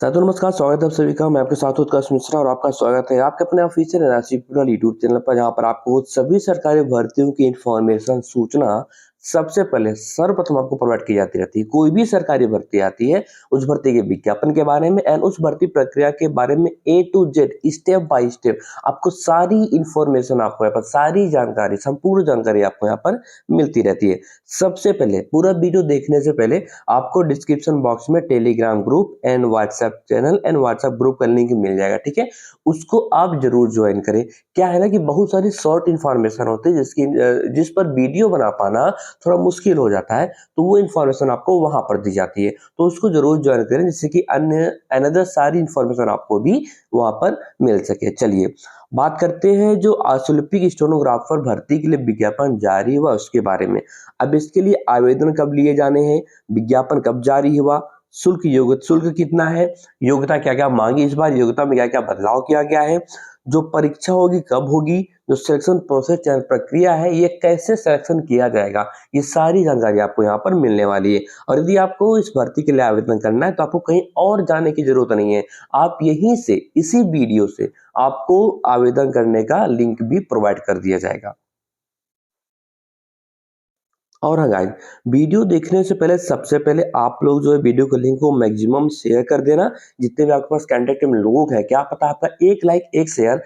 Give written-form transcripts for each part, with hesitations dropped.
साथों नमस्कार, स्वागत है आप सभी का। मैं आपके साथ उत्कर्ष मिश्रा और आपका स्वागत है आपके अपने official NRC plural YouTube channel पर, जहां पर आपको सभी सरकारी भर्तियों की इन्फॉर्मेशन सूचना सबसे पहले सर्वप्रथम आपको प्रोवाइड की जाती रहती है। कोई भी सरकारी भर्ती आती है, उस भर्ती के विज्ञापन के बारे में एंड उस भर्ती प्रक्रिया के बारे में A to Z step by step आपको सारी इन्फॉर्मेशन, आपको यहाँ पर सारी जानकारी, संपूर्ण जानकारी आपको यहाँ पर मिलती रहती है। सबसे पहले पूरा वीडियो देखने से पहले आपको डिस्क्रिप्शन बॉक्स में Telegram group and WhatsApp channel and WhatsApp group का लिंक मिल जाएगा, ठीक है। उसको आप जरूर ज्वाइन करें। क्या है ना कि बहुत सारी शॉर्ट इन्फॉर्मेशन होती है जिस पर वीडियो बना पाना थोड़ा मुश्किल हो जाता है, तो वो इन्फॉर्मेशन आपको वहां पर दी जाती है, तो उसको जरूर ज्वाइन करें जिससे कि अन्य अनदर सारी इन्फॉर्मेशन आपको भी वहां पर मिल सके। चलिए बात करते हैं जो अशुल्पिक स्टेनोग्राफर भर्ती के लिए विज्ञापन जारी हुआ उसके बारे में। अब इसके लिए आवेदन कब लिए जाने हैं, विज्ञापन कब जारी हुआ, शुल्क कितना है, योग्यता क्या क्या मांगी, इस बार योग्यता में क्या क्या बदलाव किया गया है, जो परीक्षा होगी कब होगी, जो सिलेक्शन प्रोसेस प्रक्रिया है ये कैसे सिलेक्शन किया जाएगा, ये सारी जानकारी आपको यहाँ पर मिलने वाली है। और यदि आपको इस भर्ती के लिए आवेदन करना है तो आपको कहीं और जाने की जरूरत नहीं है। आप यहीं से, इसी वीडियो से आपको आवेदन करने का लिंक भी प्रोवाइड कर दिया जाएगा। और हाँ गाइस, वीडियो देखने से पहले सबसे पहले आप लोग जो है वीडियो के लिंक को मैक्सिमम शेयर कर देना। जितने भी आपके पास कांटेक्ट में लोग हैं, क्या पता आपका एक लाइक एक शेयर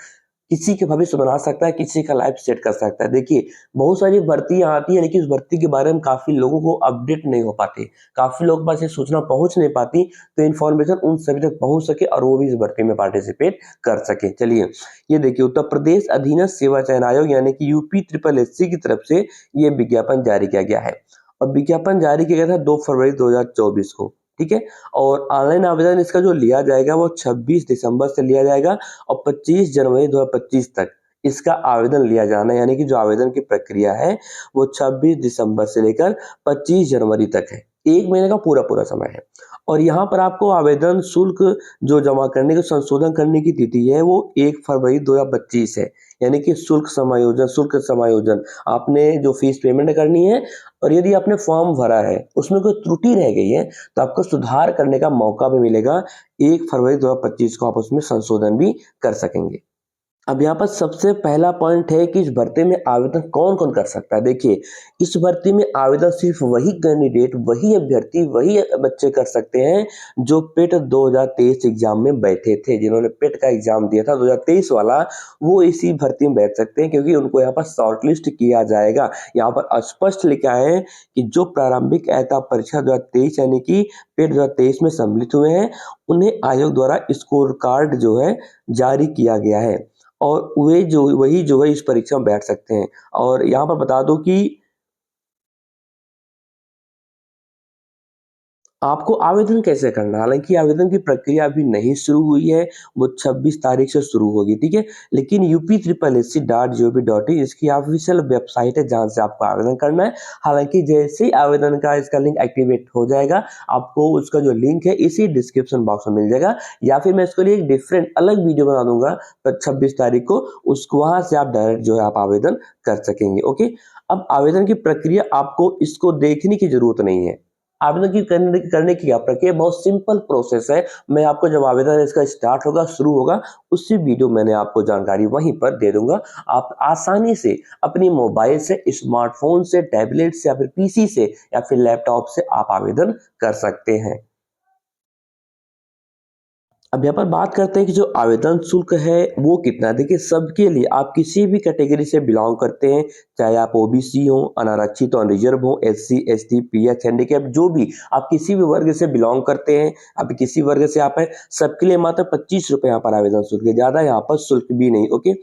किसी के भविष्य बना सकता है, किसी का लाइफ सेट कर सकता है। देखिए बहुत सारी भर्तियां आती है लेकिन उस भर्ती के बारे में काफी लोगों को अपडेट नहीं हो पाती, काफी लोग पास ये सूचना पहुंच नहीं पाती, तो इन्फॉर्मेशन उन सभी तक पहुंच सके और वो भी इस भर्ती में पार्टिसिपेट कर सके। चलिए ये देखिए, उत्तर प्रदेश अधीनस्थ सेवा चयन आयोग यानी कि यूपी ट्रिपल एससी की तरफ से ये विज्ञापन जारी किया गया है। और विज्ञापन जारी किया गया था 2 फरवरी 2024 को, ठीक है। और ऑनलाइन आवेदन इसका जो लिया जाएगा वो 26 दिसंबर से लिया जाएगा और 25 जनवरी 2025 तक इसका आवेदन लिया जाना है। यानी कि जो आवेदन की प्रक्रिया है वो 26 दिसंबर से लेकर 25 जनवरी तक है, एक महीने का पूरा पूरा समय है। और यहाँ पर आपको आवेदन शुल्क जो जमा करने के संशोधन करने की तिथि है वो 1 फरवरी 2025 है। यानी कि शुल्क समायोजन आपने जो फीस पेमेंट करनी है, और यदि आपने फॉर्म भरा है उसमें कोई त्रुटि रह गई है तो आपको सुधार करने का मौका भी मिलेगा। 1 फरवरी 2025 को आप उसमें संशोधन भी कर सकेंगे। अब यहाँ पर सबसे पहला पॉइंट है कि इस भर्ती में आवेदन कौन कौन कर सकता है। देखिए इस भर्ती में आवेदन सिर्फ वही कैंडिडेट, वही अभ्यर्थी, वही बच्चे कर सकते हैं जो पेट 2023 एग्जाम में बैठे थे। जिन्होंने पेट का एग्जाम दिया था 2023 वाला, वो इसी भर्ती में बैठ सकते हैं, क्योंकि उनको यहाँ पर शॉर्टलिस्ट किया जाएगा। यहाँ पर स्पष्ट लिखा है कि जो प्रारंभिक ऐता परीक्षा 2023 यानी कि पेट 2023 में सम्मिलित हुए हैं, उन्हें आयोग द्वारा स्कोर कार्ड जो है जारी किया गया है, और वे जो वही जो है इस परीक्षा में बैठ सकते हैं। और यहाँ पर बता दो कि आपको आवेदन कैसे करना है। हालांकि आवेदन की प्रक्रिया अभी नहीं शुरू हुई है, वो 26 तारीख से शुरू होगी, ठीक है। लेकिन UP SSC.gov.in इसकी ऑफिशियल वेबसाइट है जहां से आपको आवेदन करना है। हालांकि जैसे ही आवेदन का इसका लिंक एक्टिवेट हो जाएगा, आपको उसका जो लिंक है इसी डिस्क्रिप्शन बॉक्स में मिल जाएगा, या फिर मैं इसके लिए एक डिफरेंट अलग वीडियो बना दूंगा 26 तारीख को, उसको वहां से आप डायरेक्ट जो है आप आवेदन कर सकेंगे। ओके, अब आवेदन की प्रक्रिया आपको इसको देखने की जरूरत नहीं है। आवेदन की करने की क्या प्रक्रिया, बहुत सिंपल प्रोसेस है। मैं आपको जब आवेदन इसका स्टार्ट होगा, शुरू होगा, उसी वीडियो मैंने आपको जानकारी वहीं पर दे दूंगा। आप आसानी से अपनी मोबाइल से, स्मार्टफोन से, टैबलेट से या फिर पीसी से या फिर लैपटॉप से आप आवेदन कर सकते हैं। अब यहाँ पर बात करते हैं कि जो आवेदन शुल्क है वो कितना है। देखिए सबके लिए, आप किसी भी कैटेगरी से बिलोंग करते हैं, चाहे आप ओबीसी हो, अनारक्षित हो, रिजर्व हो, एससी एसटी पीएच हैंडीकैप, जो भी आप किसी भी वर्ग से बिलोंग करते हैं, आप किसी वर्ग से आप हैं, सबके लिए मात्र 25 रुपए यहाँ पर आवेदन शुल्क है, ज्यादा यहाँ पर शुल्क भी नहीं। ओके,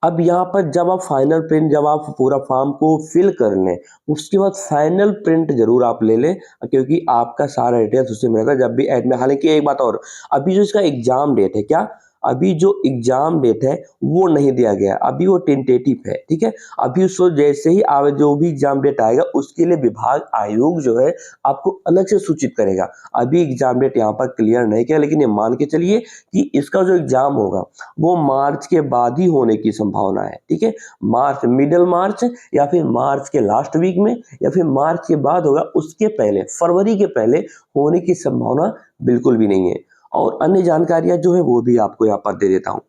अब यहाँ पर जब आप फाइनल प्रिंट, जब आप पूरा फॉर्म को फिल कर लें, उसके बाद फाइनल प्रिंट जरूर आप ले लें, क्योंकि आपका सारा डिटेल्स उससे मिलेगा जब भी एड में। हालांकि एक बात और, अभी जो इसका एग्जाम डेट है, क्या अभी जो एग्जाम डेट है वो नहीं दिया गया, अभी वो टेंटेटिव है, ठीक है। अभी उसको जैसे ही आवे, जो भी एग्जाम डेट आएगा उसके लिए विभाग आयोग जो है आपको अलग से सूचित करेगा। अभी एग्जाम डेट यहाँ पर क्लियर नहीं किया, लेकिन ये मान के चलिए कि इसका जो एग्जाम होगा वो मार्च के बाद ही होने की संभावना है, ठीक है। मार्च, मिडिल मार्च, या फिर मार्च के लास्ट वीक में, या फिर मार्च के बाद होगा, उसके पहले, फरवरी के पहले होने की संभावना बिल्कुल भी नहीं है। और अन्य जानकारियाँ जो है वो भी आपको यहाँ पर दे देता हूँ।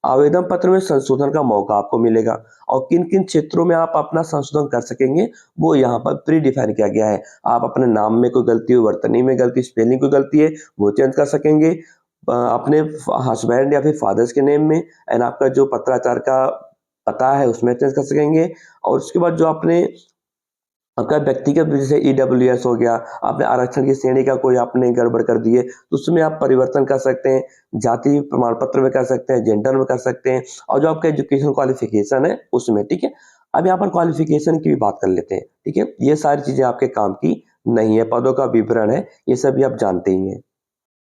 आवेदन पत्र में संशोधन का मौका आपको मिलेगा और किन-किन क्षेत्रों में आप अपना संशोधन कर सकेंगे, वो यहाँ पर प्री डिफाइन किया गया है। आप अपने नाम में कोई गलती हो, वर्तनी में गलती, स्पेलिंग कोई गलती है, वो चेंज कर सकेंगे। अपने हस्बैंड या फिर फादर्स के नेम में एंड आपका जो पत्राचार का पता है उसमें चेंज कर सकेंगे और उसके बाद जो आपने आपका व्यक्तिगत जैसे ईडब्ल्यूएस हो गया, आपने आरक्षण की श्रेणी का कोई आपने गड़बड़ कर दी है, तो उसमें आप परिवर्तन कर सकते हैं, जाति प्रमाण पत्र में कर सकते हैं, जेंडर में कर सकते हैं और जो आपका एजुकेशन क्वालिफिकेशन है उसमें, ठीक है? अब यहाँ पर क्वालिफिकेशन की भी बात कर लेते हैं, ठीक है? ये सारी चीज़ें आपके काम की नहीं है, पदों का विवरण है, ये सभी आप जानते ही हैं।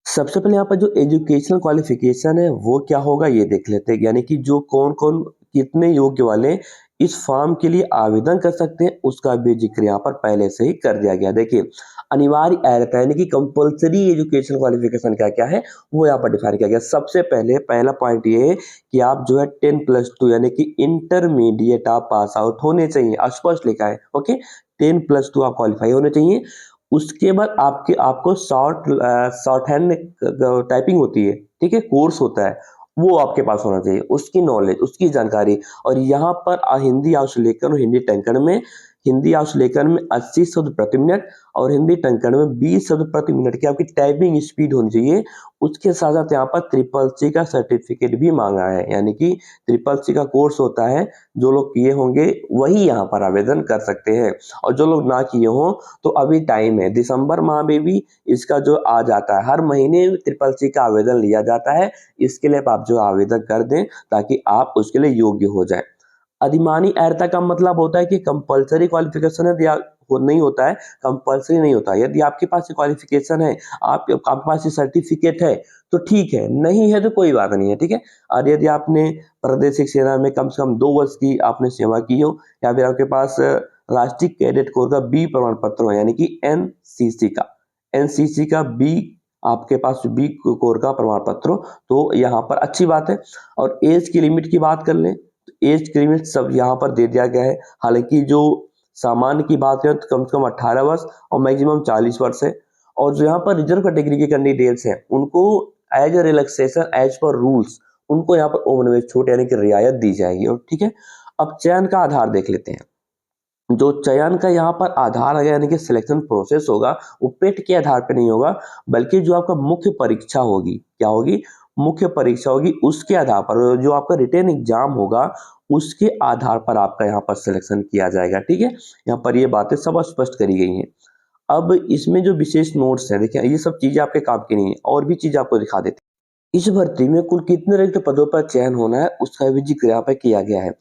सबसे पहले यहाँ पर जो एजुकेशनल क्वालिफिकेशन है वो क्या होगा ये देख लेते हैं, यानी कि जो कौन-कौन कितने योग्य वाले इस फॉर्म के लिए आवेदन कर सकते हैं उसका भी जिक्र यहाँ पर पहले से ही कर दिया गया। देखिए, अनिवार्य रहता है यानी कि कंपल्सरी एजुकेशन क्वालिफिकेशन क्या-क्या है वो यहाँ पर डिफाइन किया गया। सबसे पहले पहला पॉइंट ये है कि आप जो है 10+2 यानी कि इंटरमीडिएट आप पास आउट होने चाहिए, स्पष्ट लिखा है, ओके? 10+2 आप क्वालीफाई होने चाहिए। उसके बाद आपको शॉर्ट हैंड टाइपिंग होती है, ठीक है? कोर्स होता है, वो आपके पास होना चाहिए। उसकी नॉलेज, उसकी जानकारी और यहाँ पर हिंदी आंशुलेखन और हिंदी टंकण में 80 शब्द प्रति मिनट और हिंदी टंकण में 20 शब्द प्रति मिनट की आपकी टाइपिंग स्पीड होनी चाहिए। उसके साथ-साथ यहाँ पर ट्रिपल सी का सर्टिफिकेट भी माँगा है, यानी कि ट्रिपल सी का कोर्स होता है, जो लोग किए होंगे वही यहाँ पर आवेदन कर सकते हैं और जो लोग ना किए हों तो अभी टाइम है। दिसंबर माह में भी इसका जो आ जाता है, हर महीने ट्रिपल सी का आवेदन लिया जाता है। इसके लिए आप जो आवेदन कर दें ताकि आप उसके लिए योग्य हो जाएँ। अधिमानी अर्हता का मतलब होता है कि कंपल्सरी क्वालिफिकेशन है या वो नहीं होता है, कंपल्सरी नहीं होता है। यदि आपके पास ये क्वालिफिकेशन है, आपके आपके पास ये सर्टिफिकेट है, तो ठीक है, नहीं है तो कोई बात नहीं है, ठीक है? और यदि आपने प्रादेशिक सेना में कम से कम 2 वर्ष की आपने सेवा की हो या फिर आपके पास राष्ट्रीय कैडेट कोर का बी प्रमाण पत्र हो यानी कि एनसीसी का बी आपके पास बी कोर का प्रमाण पत्र हो, तो यहाँ पर अच्छी बात है और ऐज की लिमिट की बात कर लें एज लिमिट सब यहाँ पर दे दिया गया है। हालाँकि जो सामान्य की बात करें तो कम से कम 18 वर्ष और मैक्सिमम 40 वर्ष है और जो यहाँ पर रिजर्व कैटेगरी के कैंडिडेट्स हैं, उनको एज अ रिलैक्सेशन एज पर रूल्स उनको यहाँ पर उम्र में छूट यानी कि रियायत दी जाएगी और ठीक है। अब चयन का आधार देख लेते हैं। जो चयन का यहाँ पर आधार है यानी कि सिलेक्शन प्रोसेस होगा, वो पेट के आधार पे नहीं होगा, बल्कि जो आपका मुख्य परीक्षा होगी, क्या होगी? मुख्य परीक्षा होगी, उसके आधार पर जो आपका रिटन एग्जाम होगा, उसके आधार पर आपका यहाँ पर सिलेक्शन किया जाएगा, ठीक है? यहाँ पर ये बातें सब स्पष्ट करी गई हैं। अब इसमें जो विशेष नोट्स हैं, देखिए ये सब चीज़ें आपके काम की नहीं है और भी चीज़ आपको दिखा देते हैं। इस भर्ती में कुल कितने रिक्त पदों पर चयन होना है, उसका भी जिक्र यहाँ पे किया गया है।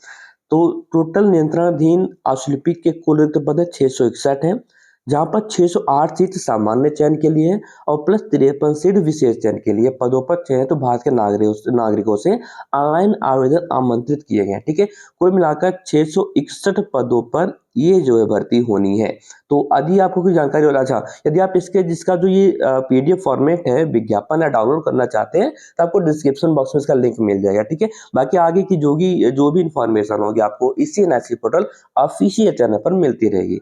तो टोटल नियंत्रणाधीन आशुलिपिक के कुल रिक्त पद है 661 हैं, जहाँ पर 608 सीट सामान्य चयन के लिए है और प्लस 53 सीट विशेष चयन के लिए पदों पर चयन तो भारत के नागरिकों से ऑनलाइन आवेदन आमंत्रित किए गए हैं, ठीक है? कुल मिलाकर 661 पदों पर ये जो है भर्ती होनी है। तो यदि आपको कोई जानकारी हो अच्छा यदि आप इसके जिसका जो ये पीडीएफ फॉर्मेट है विज्ञापन या डाउनलोड करना चाहते हैं तो आपको डिस्क्रिप्शन बॉक्स में इसका लिंक मिल जाएगा, ठीक है? बाकी आगे की जो भी इन्फॉर्मेशन होगी आपको इसी एनआईसी पोर्टल ऑफिशियल चैनल पर मिलती रहेगी।